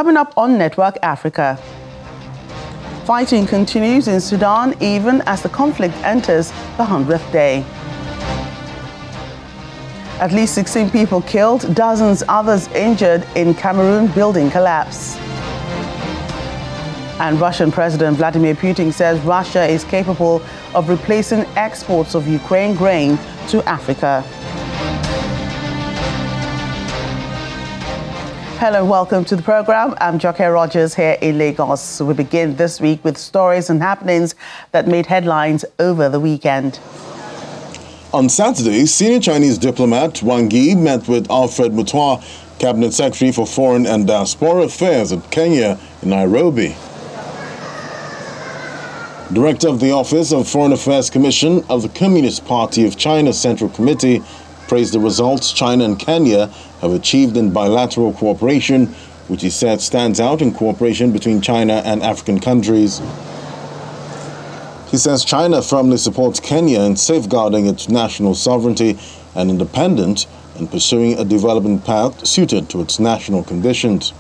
Coming up on Network Africa. Fighting continues in Sudan even as the conflict enters the 100th day. At least 16 people killed, dozens others injured in Cameroon building collapse. And Russian President Vladimir Putin says Russia is capable of replacing exports of Ukraine grain to Africa. Hello and welcome to the program. I'm Joke Rogers here in Lagos. We begin this week with stories and happenings that made headlines over the weekend. On Saturday, senior Chinese diplomat Wang Yi met with Alfred Mutua, Cabinet Secretary for Foreign and Diaspora Affairs at Kenya in Nairobi. Director of the Office of Foreign Affairs Commission of the Communist Party of China Central Committee praised the results China and Kenya have achieved in bilateral cooperation, which he said stands out in cooperation between China and African countries. He says China firmly supports Kenya in safeguarding its national sovereignty and independence and pursuing a development path suited to its national conditions.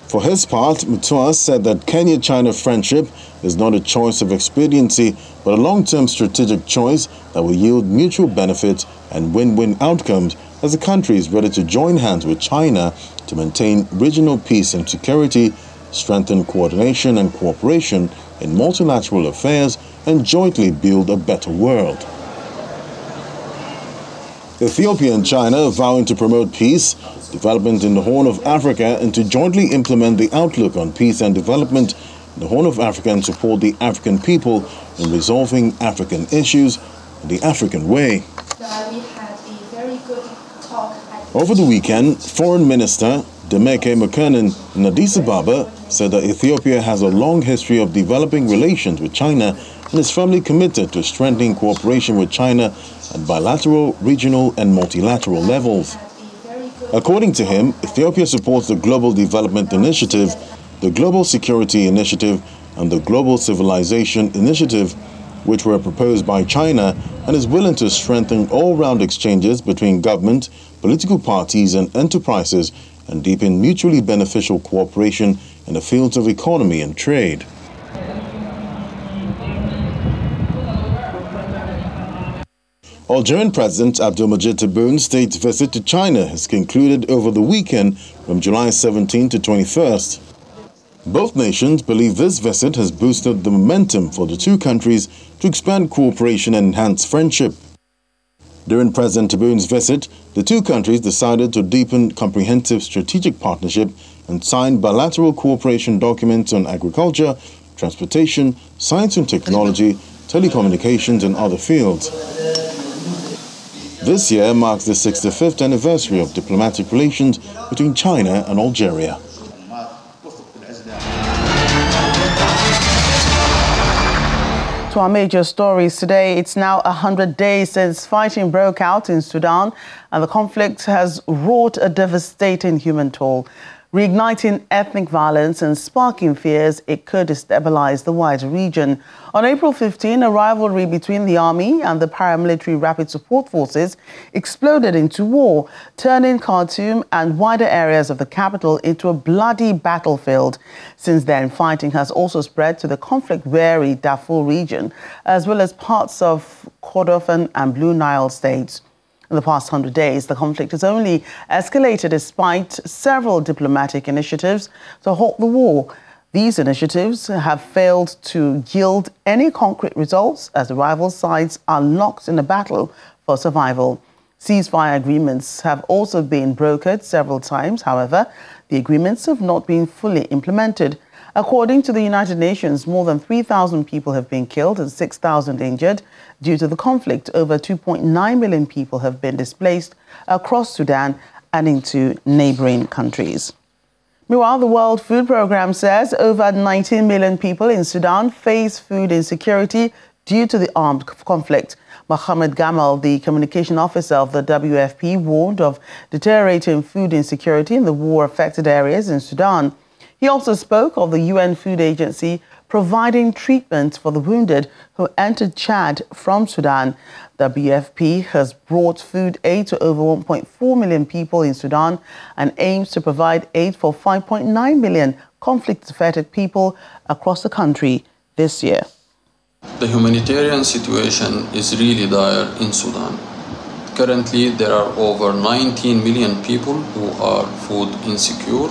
For his part, Mutua said that Kenya-China friendship is not a choice of expediency, but a long-term strategic choice that will yield mutual benefits and win-win outcomes as the country is ready to join hands with China to maintain regional peace and security, strengthen coordination and cooperation in multilateral affairs, and jointly build a better world. Ethiopia and China are vowing to promote peace, development in the Horn of Africa, and to jointly implement the outlook on peace and development in the Horn of Africa and support the African people in resolving African issues in the African way. We had a very good talk. Over the weekend, Foreign Minister Demeke Mekonnen in Addis Ababa said that Ethiopia has a long history of developing relations with China and is firmly committed to strengthening cooperation with China at bilateral, regional and multilateral levels. According to him, Ethiopia supports the Global Development Initiative, the Global Security Initiative and the Global Civilization Initiative, which were proposed by China, and is willing to strengthen all-round exchanges between government, political parties and enterprises and deepen mutually beneficial cooperation in the fields of economy and trade. Algerian President Abdelmadjid Tebboun's state visit to China has concluded over the weekend from July 17 to 21st. Both nations believe this visit has boosted the momentum for the two countries to expand cooperation and enhance friendship. During President Tebboun's visit, the two countries decided to deepen comprehensive strategic partnership and sign bilateral cooperation documents on agriculture, transportation, science and technology, telecommunications and other fields. This year marks the 65th anniversary of diplomatic relations between China and Algeria. To our major stories today, it's now 100 days since fighting broke out in Sudan, and the conflict has wrought a devastating human toll, reigniting ethnic violence and sparking fears it could destabilize the wider region. On April 15, a rivalry between the army and the paramilitary rapid support forces exploded into war, turning Khartoum and wider areas of the capital into a bloody battlefield. Since then, fighting has also spread to the conflict-weary Darfur region, as well as parts of Kordofan and Blue Nile states. In the past 100 days, the conflict has only escalated despite several diplomatic initiatives to halt the war. These initiatives have failed to yield any concrete results as the rival sides are locked in a battle for survival. Ceasefire agreements have also been brokered several times. However, the agreements have not been fully implemented. According to the United Nations, more than 3,000 people have been killed and 6,000 injured. Due to the conflict, over 2.9 million people have been displaced across Sudan and into neighboring countries. Meanwhile, the World Food Programme says over 19 million people in Sudan face food insecurity due to the armed conflict. Mohamed Gamal, the communication officer of the WFP, warned of deteriorating food insecurity in the war-affected areas in Sudan. He also spoke of the UN Food Agency providing treatment for the wounded who entered Chad from Sudan. WFP has brought food aid to over 1.4 million people in Sudan and aims to provide aid for 5.9 million conflict-affected people across the country this year. The humanitarian situation is really dire in Sudan. Currently, there are over 19 million people who are food insecure,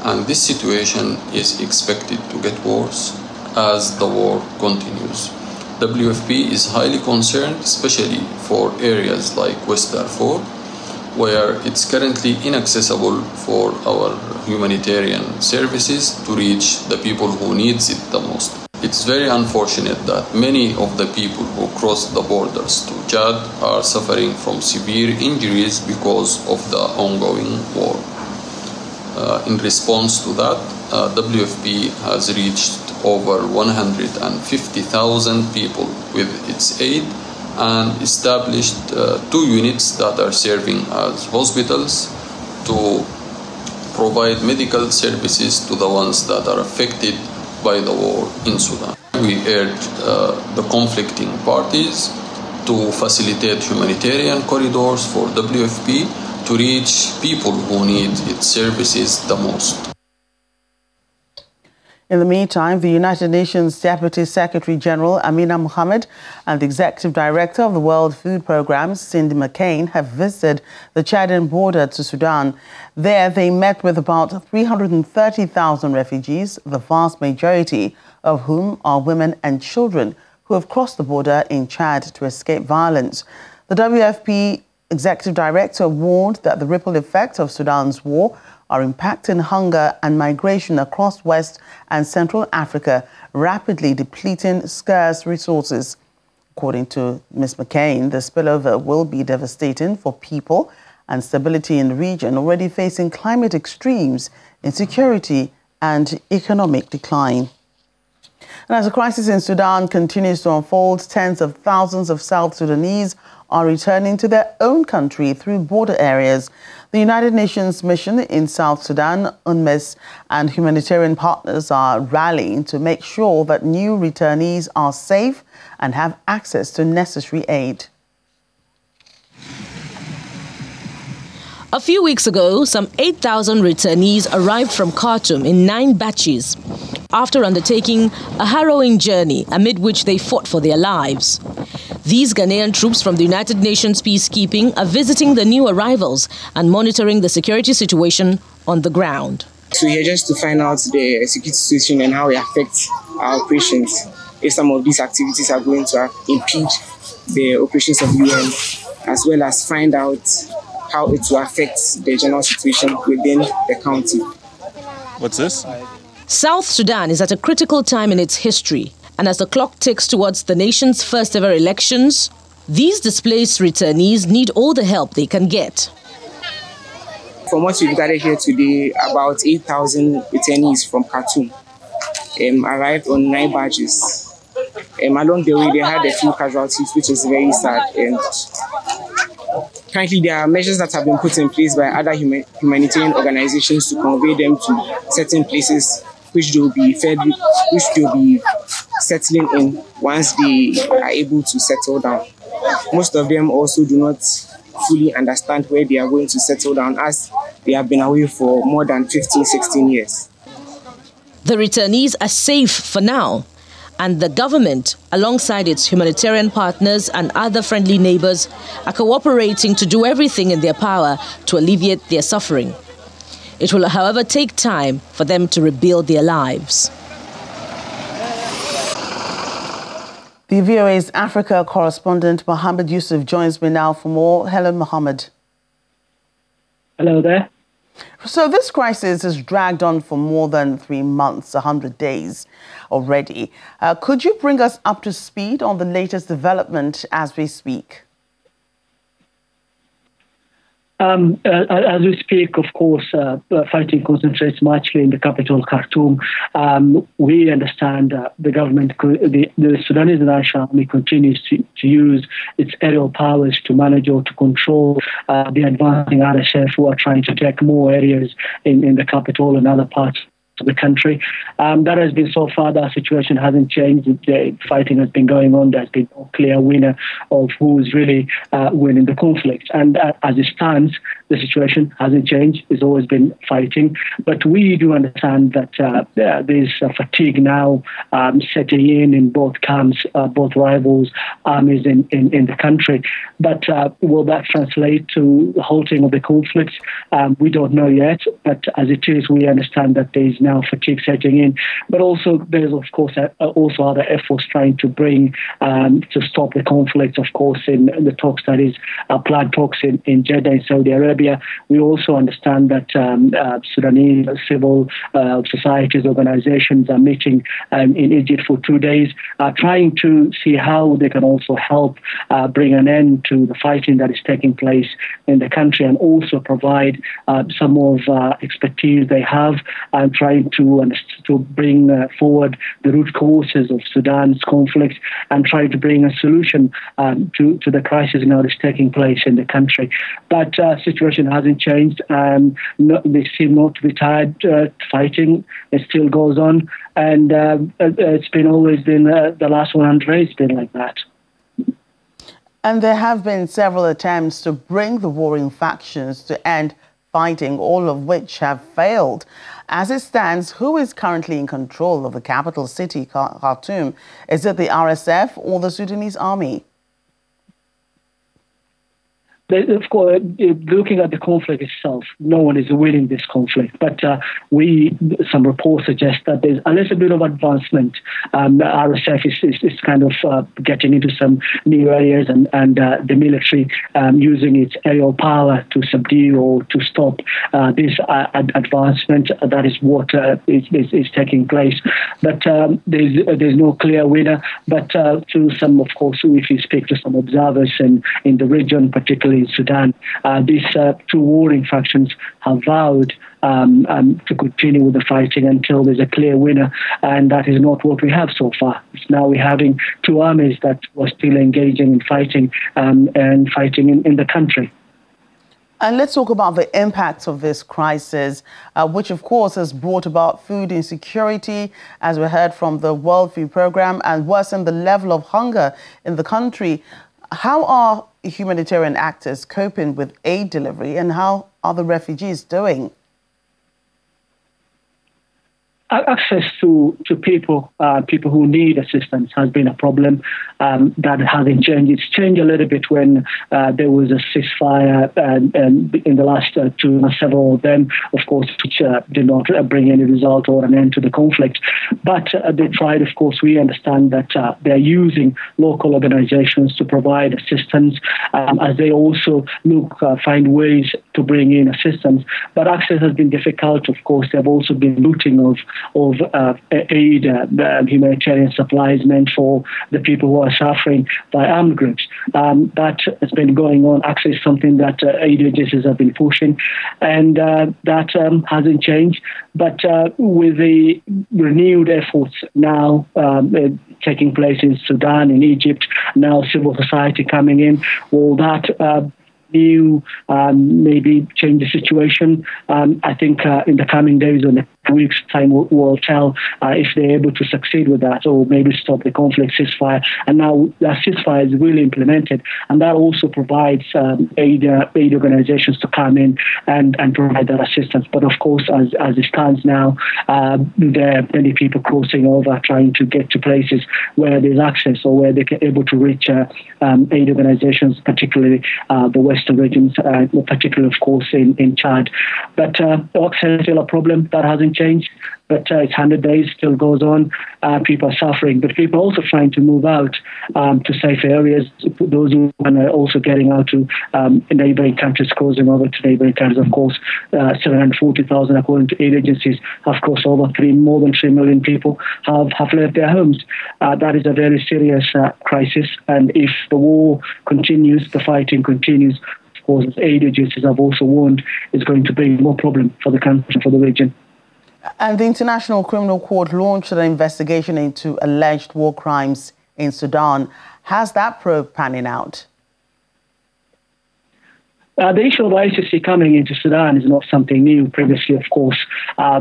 and this situation is expected to get worse as the war continues. WFP is highly concerned, especially for areas like West Darfur, where it's currently inaccessible for our humanitarian services to reach the people who needs it the most. It's very unfortunate that many of the people who cross the borders to Chad are suffering from severe injuries because of the ongoing war. In response to that, WFP has reached over 150,000 people with its aid and established 2 units that are serving as hospitals to provide medical services to the ones that are affected by the war in Sudan. We urge the conflicting parties to facilitate humanitarian corridors for WFP to reach people who need its services the most. In the meantime, the United Nations Deputy Secretary General Amina Mohammed and the Executive Director of the World Food Programme, Cindy McCain, have visited the Chadian border to Sudan. There, they met with about 330,000 refugees, the vast majority of whom are women and children who have crossed the border in Chad to escape violence. The WFP Executive Director warned that the ripple effects of Sudan's war are impacting hunger and migration across West and Central Africa, rapidly depleting scarce resources. According to Ms. McCain, the spillover will be devastating for people and stability in the region already facing climate extremes, insecurity and economic decline. And as the crisis in Sudan continues to unfold, tens of thousands of South Sudanese are returning to their own country through border areas. The United Nations mission in South Sudan, UNMISS, and humanitarian partners are rallying to make sure that new returnees are safe and have access to necessary aid. A few weeks ago, some 8,000 returnees arrived from Khartoum in 9 batches after undertaking a harrowing journey amid which they fought for their lives. These Ghanaian troops from the United Nations peacekeeping are visiting the new arrivals and monitoring the security situation on the ground. So we're here just to find out the security situation and how it affects our operations. If some of these activities are going to impede the operations of the UN, as well as find out how it will affect the general situation within the county. What's this? South Sudan is at a critical time in its history, and as the clock ticks towards the nation's first ever elections, these displaced returnees need all the help they can get. From what we've gathered here today, about 8,000 returnees from Khartoum arrived on 9 barges. Along the way, they had a few casualties, which is very sad. Currently, there are measures that have been put in place by other humanitarian organizations to convey them to certain places which they will be settling in once they are able to settle down. Most of them also do not fully understand where they are going to settle down, as they have been away for more than 15, 16 years. The returnees are safe for now, and the government, alongside its humanitarian partners and other friendly neighbors, are cooperating to do everything in their power to alleviate their suffering. It will, however, take time for them to rebuild their lives. The VOA's Africa correspondent Mohammed Yusuf joins me now for more. Hello, Mohammed. Hello there. So this crisis has dragged on for more than 3 months, 100 days already. Could you bring us up to speed on the latest development as we speak? As we speak, of course, fighting concentrates mostly in the capital, Khartoum. We understand the government, the Sudanese National Army continues to use its aerial powers to manage or to control the advancing RSF, who are trying to take more areas in the capital and other parts of the country. That has been so far, the situation hasn't changed. The fighting has been going on. There's been no clear winner of who's really winning the conflict. And as it stands, the situation hasn't changed. It's always been fighting. But we do understand that there's fatigue now setting in both camps, both rivals armies in the country. But will that translate to the halting of the conflict? We don't know yet. But as it is, we understand that there is now fatigue setting in. But also, there's, of course, also other efforts trying to bring to stop the conflict, of course, in the talks, that is, planned talks in Jeddah, in Saudi Arabia. We also understand that Sudanese civil societies, organizations are meeting in Egypt for 2 days, trying to see how they can also help bring an end to the fighting that is taking place in the country, and also provide some of expertise they have, and trying to bring forward the root causes of Sudan's conflict and try to bring a solution to the crisis now that's taking place in the country. But situation hasn't changed. They seem not to be tired fighting. It still goes on, and it's been always been the last 100 days. It's been like that. And there have been several attempts to bring the warring factions to end fighting, all of which have failed. As it stands, who is currently in control of the capital city, Khartoum? Is it the RSF or the Sudanese army? Of course, looking at the conflict itself, no one is winning this conflict. But some reports suggest that there's a little bit of advancement. The RSF is kind of getting into some new areas, and the military using its aerial power to subdue or to stop this advancement. That is what is taking place. But there's no clear winner. But to some, of course, if you speak to some observers in the region, particularly in Sudan, these two warring factions have vowed to continue with the fighting until there's a clear winner, and that is not what we have so far. Now we're having two armies that were still engaging in fighting and fighting in the country. And let's talk about the impacts of this crisis, which, of course, has brought about food insecurity, as we heard from the World Food Programme, and worsened the level of hunger in the country. How are humanitarian actors coping with aid delivery, and how are the refugees doing? Access to people who need assistance has been a problem that hasn't changed. It's changed a little bit when there was a ceasefire in the last several of them, of course, which did not bring any result or an end to the conflict. But they tried, of course. We understand that they're using local organizations to provide assistance, as they also find ways to bring in assistance. But access has been difficult, of course. There have also been looting of aid, humanitarian supplies meant for the people who are suffering by armed groups. That has been going on. Access is something that aid agencies have been pushing, and that hasn't changed. But with the renewed efforts now taking place in Sudan, in Egypt, now civil society coming in, will that maybe change the situation? I think in the coming days or the weeks' time will tell if they're able to succeed with that, or maybe stop the conflict ceasefire. And now that ceasefire is really implemented, and that also provides aid organizations to come in and provide that assistance. But of course, as it stands now, there are many people crossing over, trying to get to places where there's access or where they're able to reach aid organizations, particularly the Western regions, particularly, of course, in Chad. But access is still a problem. That hasn't changed. But it's 100 days, still goes on. People are suffering, but people are also trying to move out to safe areas. Those who are also getting out to neighboring countries, crossing over to neighboring countries. Of course, 740,000, according to aid agencies, have crossed over. More than 3 million people have left their homes. That is a very serious crisis. And if the war continues, the fighting continues, of course, as aid agencies have also warned, it's going to bring more problem for the country, for the region. And the International Criminal Court launched an investigation into alleged war crimes in Sudan. How's that probe panning out? The issue of ICC coming into Sudan is not something new. Previously, of course,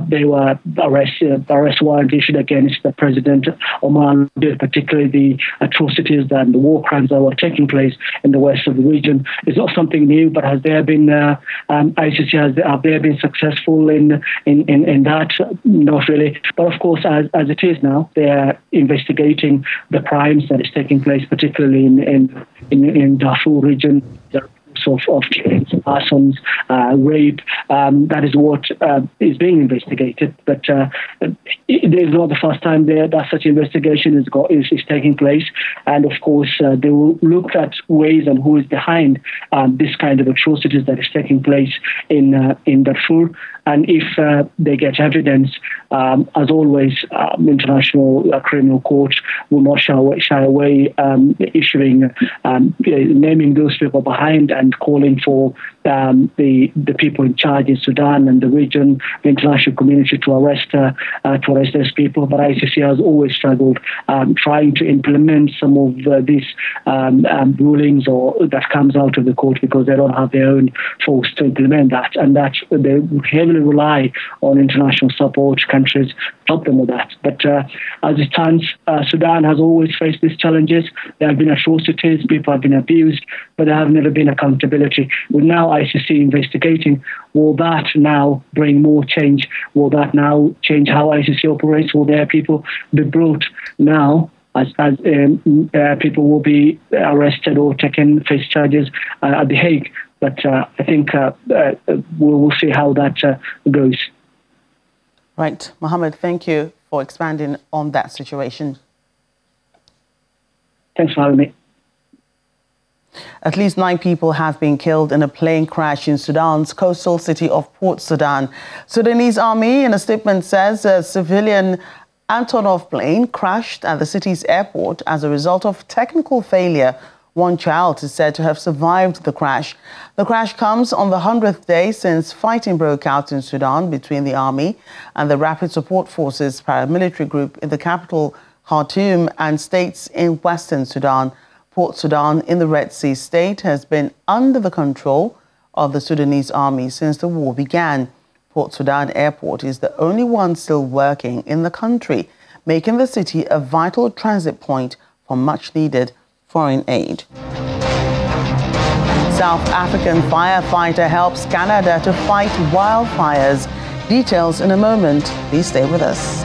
there were arrest warrant issued against the President Omar, particularly the atrocities and the war crimes that were taking place in the west of the region. It's not something new, but has there been ICC? Have they been successful in that? Not really. But of course, as it is now, they are investigating the crimes that is taking place, particularly in Darfur region. Of killings, arson, rape. That is what is being investigated. But it is not the first time that such investigation is taking place. And of course, they will look at ways and who is behind this kind of atrocities that is taking place in Darfur. And if they get evidence, as always, International Criminal Court will not shy away issuing, naming those people behind and calling for the people in charge in Sudan and the region, the international community to arrest those people. But ICC has always struggled trying to implement some of these rulings or that comes out of the court because they don't have their own force to implement that, and that they heavily rely on international support countries to help them with that. But as it stands, Sudan has always faced these challenges. There have been atrocities, people have been abused, but there have never been accountability. With now ICC investigating, will that now bring more change? Will that now change how ICC operates? Will there people be brought now as people will be arrested or taken, face charges at The Hague? But I think we'll see how that goes. Right. Mohammed, thank you for expanding on that situation. Thanks for having me. At least 9 people have been killed in a plane crash in Sudan's coastal city of Port Sudan. Sudanese army, in a statement, says a civilian Antonov plane crashed at the city's airport as a result of technical failure. One child is said to have survived the crash. The crash comes on the 100th day since fighting broke out in Sudan between the army and the Rapid Support Forces paramilitary group in the capital, Khartoum, and states in western Sudan. Port Sudan in the Red Sea state has been under the control of the Sudanese army since the war began. Port Sudan Airport is the only one still working in the country, making the city a vital transit point for much-needed foreign aid. South African firefighter helps Canada to fight wildfires. Details in a moment. Please stay with us.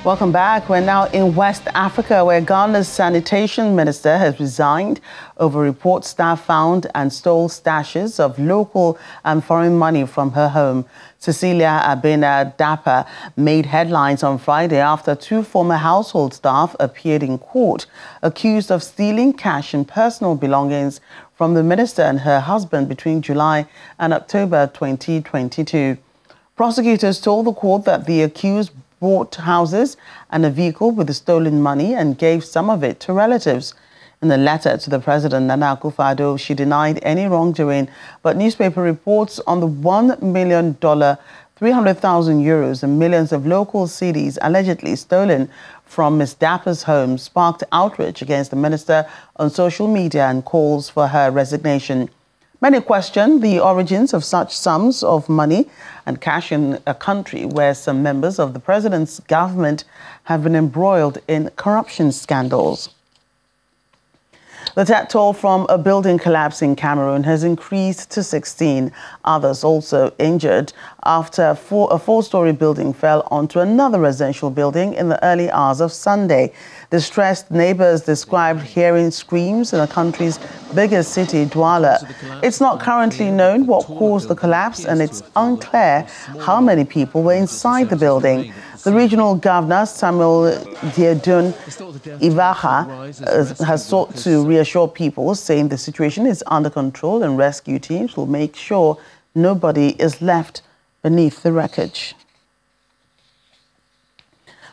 Welcome back. We're now in West Africa, where Ghana's sanitation minister has resigned over reports staff found and stole stashes of local and foreign money from her home. Cecilia Abena Dapa made headlines on Friday after 2 former household staff appeared in court, accused of stealing cash and personal belongings from the minister and her husband between July and October 2022. Prosecutors told the court that the accused bought houses and a vehicle with the stolen money and gave some of it to relatives. In a letter to the president, Nana Akufo-Addo, she denied any wrongdoing, but newspaper reports on the $1 million, 300,000 euros and millions of local cedis allegedly stolen from Ms. Dapa's home sparked outrage against the minister on social media and calls for her resignation. Many question the origins of such sums of money and cash in a country where some members of the president's government have been embroiled in corruption scandals. The death toll from a building collapse in Cameroon has increased to 16. Others also injured after a 4-story building fell onto another residential building in the early hours of Sunday. Distressed neighbors described hearing screams in the country's biggest city, Douala. It's not currently known what caused the collapse, and it's unclear how many people were inside the building. The regional governor, Samuel Diedun Ivaha, has sought to reassure people, saying the situation is under control and rescue teams will make sure nobody is left beneath the wreckage.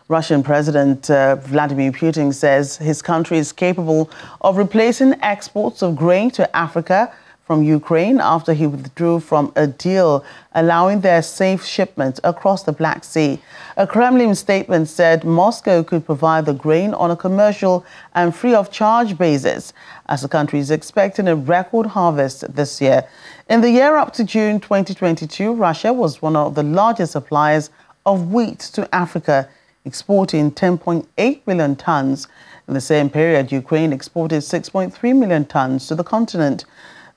Russian President Vladimir Putin says his country is capable of replacing exports of grain to Africa from Ukraine after he withdrew from a deal allowing their safe shipment across the Black Sea. A Kremlin statement said Moscow could provide the grain on a commercial and free-of-charge basis, as the country is expecting a record harvest this year. In the year up to June 2022, Russia was one of the largest suppliers of wheat to Africa, exporting 10.8 million tons. In the same period, Ukraine exported 6.3 million tons to the continent.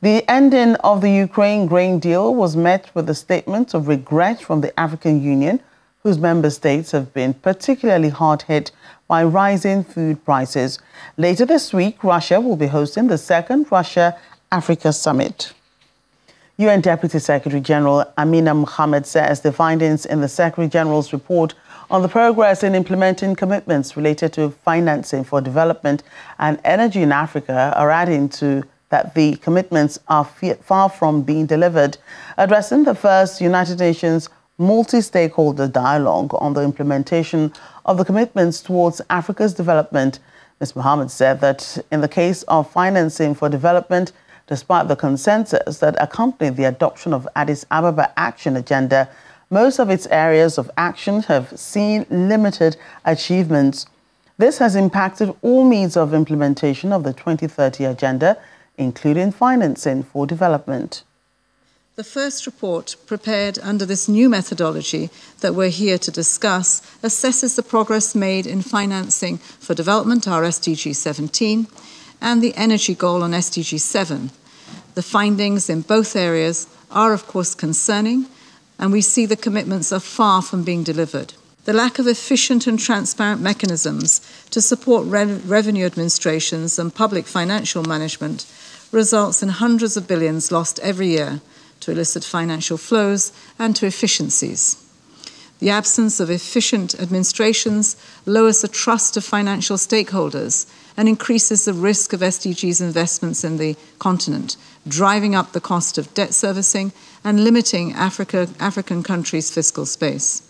The ending of the Ukraine grain deal was met with a statement of regret from the African Union, whose member states have been particularly hard hit by rising food prices. Later this week, Russia will be hosting the second Russia-Africa Summit. UN Deputy Secretary General Amina Mohammed says the findings in the Secretary General's report on the progress in implementing commitments related to financing for development and energy in Africa are adding to that the commitments are far from being delivered. Addressing the first United Nations multi-stakeholder dialogue on the implementation of the commitments towards Africa's development, Ms. Mohammed said that in the case of financing for development, despite the consensus that accompanied the adoption of Addis Ababa Action Agenda, most of its areas of action have seen limited achievements. This has impacted all means of implementation of the 2030 Agenda, including financing for development. The first report, prepared under this new methodology that we're here to discuss, assesses the progress made in financing for development, our SDG 17, and the energy goal on SDG 7. The findings in both areas are, of course, concerning, and we see the commitments are far from being delivered. The lack of efficient and transparent mechanisms to support revenue administrations and public financial management results in hundreds of billions lost every year to illicit financial flows and to efficiencies. The absence of efficient administrations lowers the trust of financial stakeholders and increases the risk of SDGs investments in the continent, driving up the cost of debt servicing and limiting African countries' fiscal space.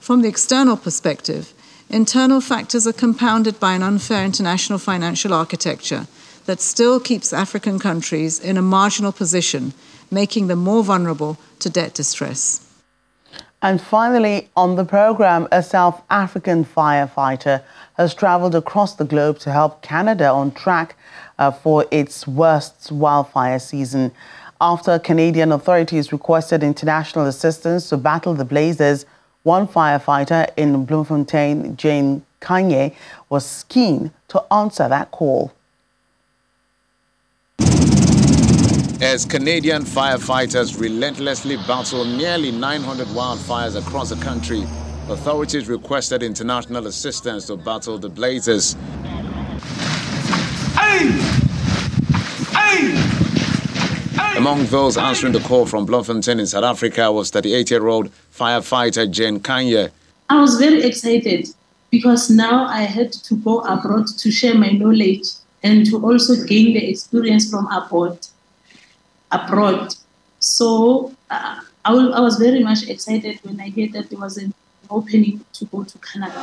From the external perspective, internal factors are compounded by an unfair international financial architecture that still keeps African countries in a marginal position, making them more vulnerable to debt distress. And finally, on the program, a South African firefighter has traveled across the globe to help Canada on track for its worst wildfire season. After Canadian authorities requested international assistance to battle the blazes, one firefighter in Bloemfontein, Jane Kanye, was keen to answer that call. As Canadian firefighters relentlessly battle nearly 900 wildfires across the country, authorities requested international assistance to battle the blazes. Among those answering the call from Bloemfontein in South Africa was 38-year-old firefighter Jane Kanye. I was very excited because now I had to go abroad to share my knowledge and to also gain the experience from abroad. So I was very much excited when I heard that there was an opening to go to Canada.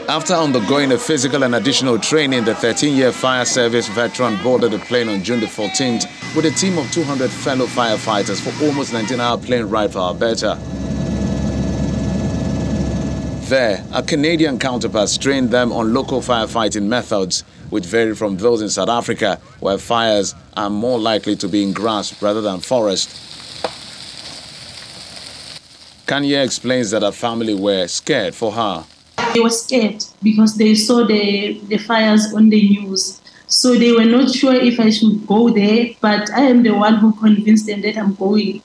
After undergoing a physical and additional training, the 13-year fire service veteran boarded the plane on June the 14th with a team of 200 fellow firefighters for almost 19-hour plane ride for Alberta. There, our Canadian counterparts trained them on local firefighting methods, which vary from those in South Africa, where fires are more likely to be in grass rather than forest. Kanye explains that her family were scared for her. They were scared because they saw the fires on the news. So they were not sure if I should go there, but I am the one who convinced them that I'm going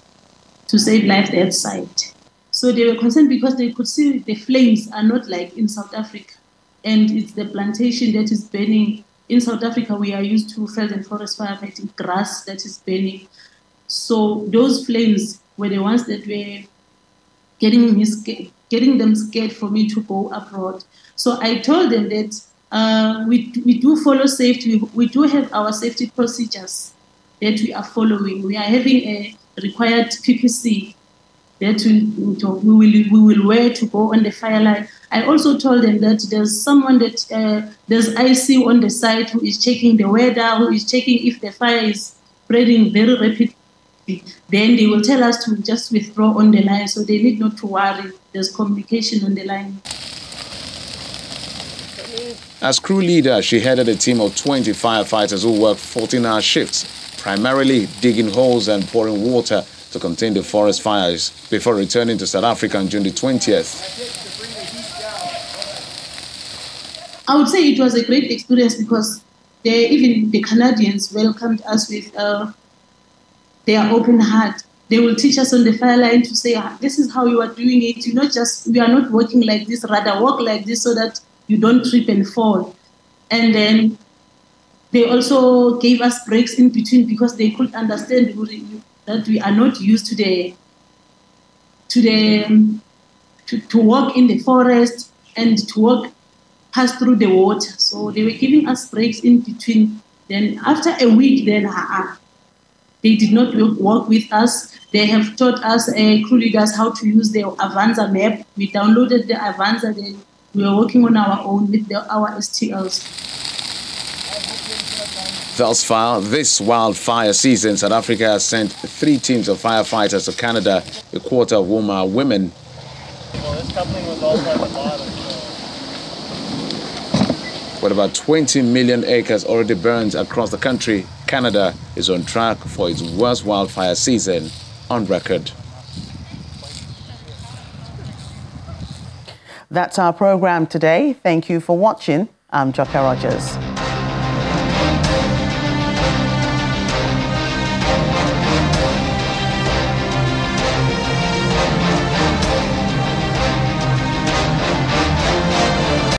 to save life that site. So they were concerned because they could see the flames are not like in South Africa. And it's the plantation that is burning. In South Africa, we are used to field and forest firefighting, grass that is burning. So those flames were the ones that were getting them scared for me to go abroad. So I told them that we do follow safety. We do have our safety procedures that we are following. We are having a required PPC that we will where to go on the fire line. I also told them that there's someone that there's IC on the site who is checking the weather, who is checking if the fire is spreading very rapidly. Then they will tell us to just withdraw on the line, so they need not to worry. There's communication on the line. As crew leader, she headed a team of 20 firefighters who worked 14-hour shifts, primarily digging holes and pouring water to contain the forest fires before returning to South Africa on June the 20th. I would say it was a great experience because even the Canadians welcomed us with their open heart. They will teach us on the fire line to say, this is how you are doing it. We are not working like this, rather work like this so that you don't trip and fall. And then they also gave us breaks in between because they could understand that we are not used to walk in the forest and to pass through the water. So they were giving us breaks in between. Then after a week, they did not work with us. They have taught us, crew leaders, how to use the Avanza map. We downloaded the Avanza. Then we were working on our own with our STLs. Thus far, this wildfire season, South Africa has sent 3 teams of firefighters to Canada, a quarter of whom are women. With about 20 million acres already burned across the country, Canada is on track for its worst wildfire season on record. That's our program today. Thank you for watching. I'm Joke Rogers.